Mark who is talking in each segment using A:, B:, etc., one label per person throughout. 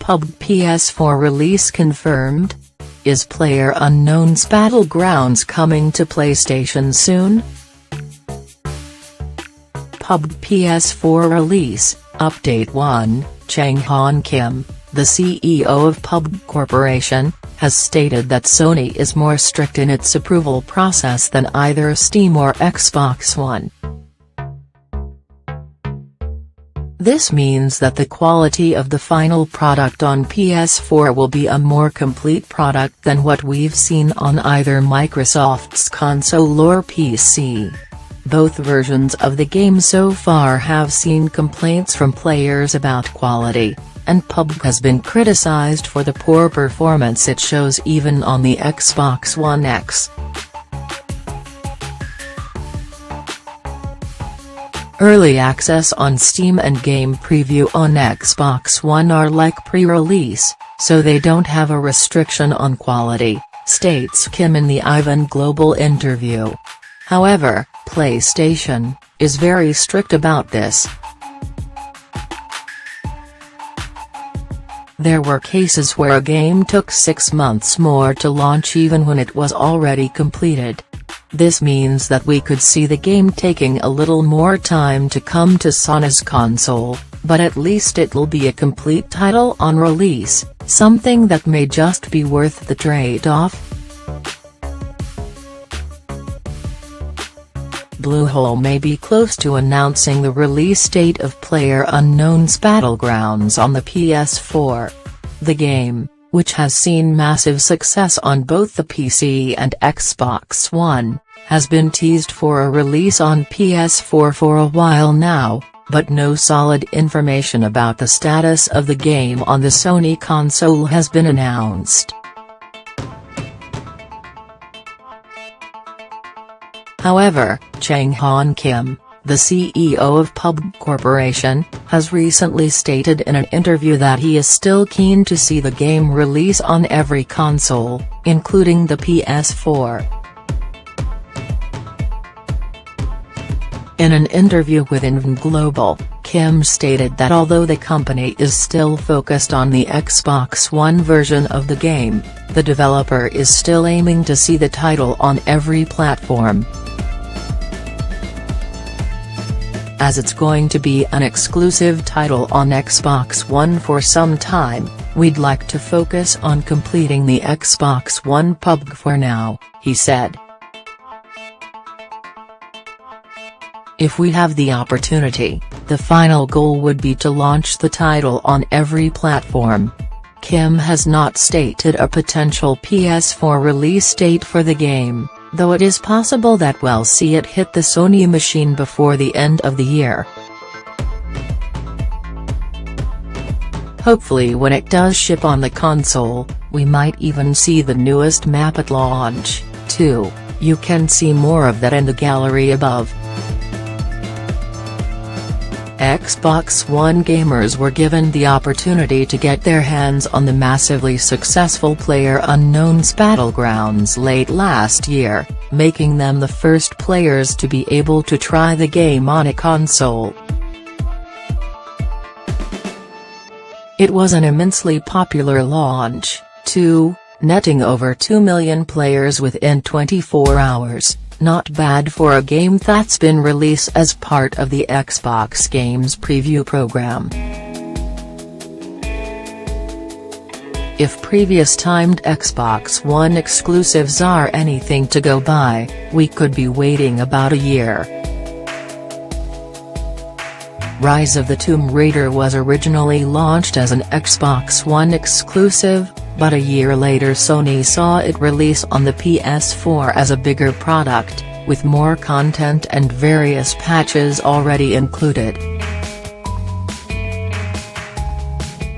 A: PUBG PS4 release confirmed? Is PlayerUnknown's BattleGrounds coming to PlayStation soon? PUBG PS4 release, Update 1, Chang-Han Kim, the CEO of PUBG Corporation, has stated that Sony is more strict in its approval process than either Steam or Xbox One. This means that the quality of the final product on PS4 will be a more complete product than what we've seen on either Microsoft's console or PC. Both versions of the game so far have seen complaints from players about quality, and PUBG has been criticized for the poor performance it shows even on the Xbox One X. Early access on Steam and game preview on Xbox One are like pre-release, so they don't have a restriction on quality, states Kim in the Ivan Global interview. However, PlayStation is very strict about this. There were cases where a game took 6 months more to launch even when it was already completed. This means that we could see the game taking a little more time to come to Sony's console, but at least it'll be a complete title on release, something that may just be worth the trade-off. BLUEHOLE may be close to announcing the release date of PlayerUnknown's BattleGrounds on the PS4. The game, which has seen massive success on both the PC and Xbox One, has been teased for a release on PS4 for a while now, but no solid information about the status of the game on the Sony console has been announced. However, Chang-Han Kim, the CEO of PUBG Corporation, has recently stated in an interview that he is still keen to see the game release on every console, including the PS4. In an interview with Ivan Global, Kim stated that although the company is still focused on the Xbox One version of the game, the developer is still aiming to see the title on every platform. As it's going to be an exclusive title on Xbox One for some time, we'd like to focus on completing the Xbox One PUBG for now, he said. If we have the opportunity, the final goal would be to launch the title on every platform. Kim has not stated a potential PS4 release date for the game, though it is possible that we'll see it hit the Sony machine before the end of the year. Hopefully when it does ship on the console, we might even see the newest map at launch, too. You can see more of that in the gallery above. Xbox One gamers were given the opportunity to get their hands on the massively successful PlayerUnknown's BattleGrounds late last year, making them the first players to be able to try the game on a console. It was an immensely popular launch, too, netting over 2 million players within 24 hours. Not bad for a game that's been released as part of the Xbox Games Preview program. If previous timed Xbox One exclusives are anything to go by, we could be waiting about a year. Rise of the Tomb Raider was originally launched as an Xbox One exclusive, but a year later Sony saw it release on the PS4 as a bigger product, with more content and various patches already included.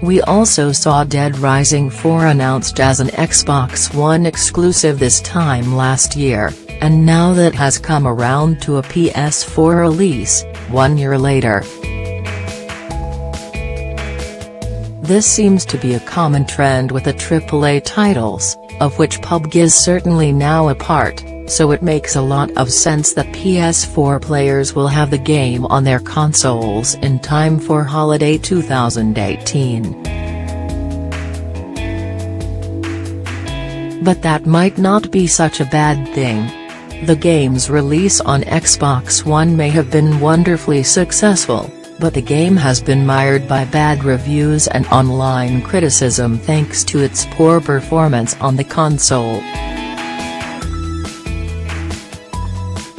A: We also saw Dead Rising 4 announced as an Xbox One exclusive this time last year, and now that has come around to a PS4 release, 1 year later. This seems to be a common trend with the AAA titles, of which PUBG is certainly now a part, so it makes a lot of sense that PS4 players will have the game on their consoles in time for holiday 2018. But that might not be such a bad thing. The game's release on Xbox One may have been wonderfully successful, but the game has been mired by bad reviews and online criticism thanks to its poor performance on the console.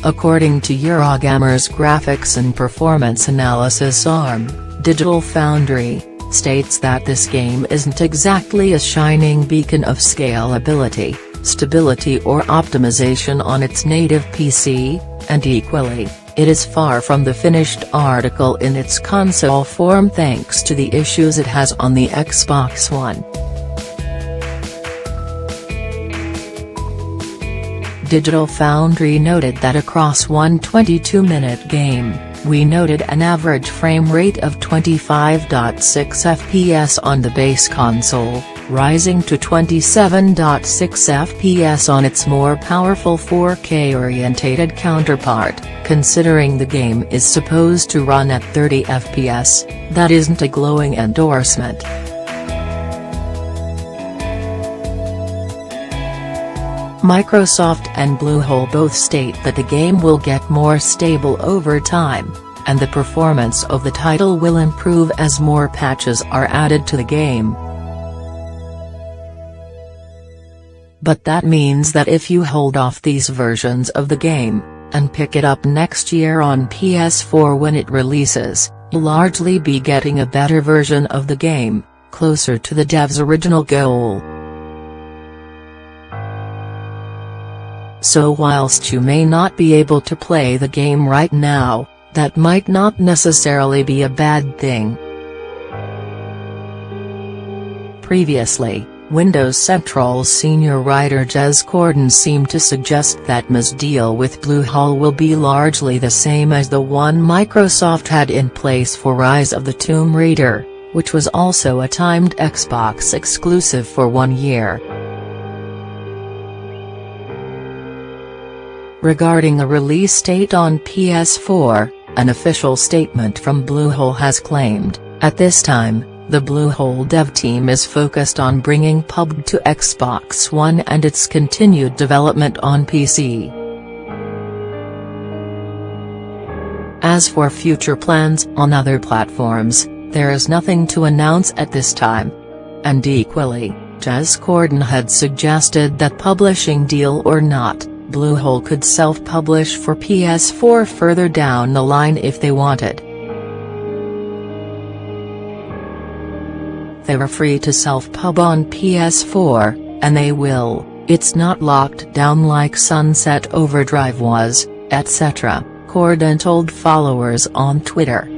A: According to Eurogamer's graphics and performance analysis arm, Digital Foundry states that this game isn't exactly a shining beacon of scalability, stability or optimization on its native PC, and equally, it is far from the finished article in its console form thanks to the issues it has on the Xbox One. Digital Foundry noted that across one 22-minute game, we noted an average frame rate of 25.6 FPS on the base console, rising to 27.6 FPS on its more powerful 4K-orientated counterpart. Considering the game is supposed to run at 30 FPS, that isn't a glowing endorsement. Microsoft and BLUEHOLE both state that the game will get more stable over time, and the performance of the title will improve as more patches are added to the game. But that means that if you hold off these versions of the game, and pick it up next year on PS4 when it releases, you'll largely be getting a better version of the game, closer to the dev's original goal. So whilst you may not be able to play the game right now, that might not necessarily be a bad thing. Previously, Windows Central's senior writer Jez Corden seemed to suggest that M's deal with BLUEHOLE will be largely the same as the one Microsoft had in place for Rise of the Tomb Raider, which was also a timed Xbox exclusive for 1 year. Regarding a release date on PS4, an official statement from BLUEHOLE has claimed, at this time, the BLUEHOLE dev team is focused on bringing PUBG to Xbox One and its continued development on PC. As for future plans on other platforms, there is nothing to announce at this time. And equally, Jez Corden had suggested that publishing deal or not, BLUEHOLE could self-publish for PS4 further down the line if they wanted. They were free to self-pub on PS4, and they will, it's not locked down like Sunset Overdrive was, etc., Corden told followers on Twitter.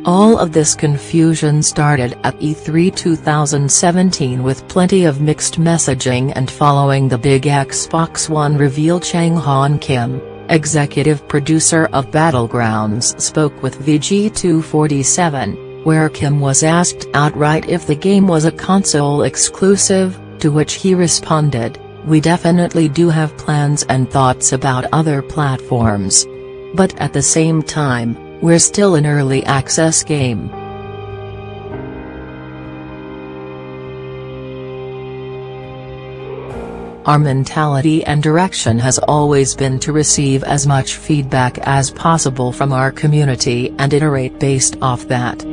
A: All of this confusion started at E3 2017 with plenty of mixed messaging and following the big Xbox One reveal. Chang-Han Kim, executive producer of BattleGrounds, spoke with VG247, where Kim was asked outright if the game was a console exclusive, to which he responded, "We definitely do have plans and thoughts about other platforms. But at the same time, we're still an early access game." Our mentality and direction has always been to receive as much feedback as possible from our community and iterate based off that.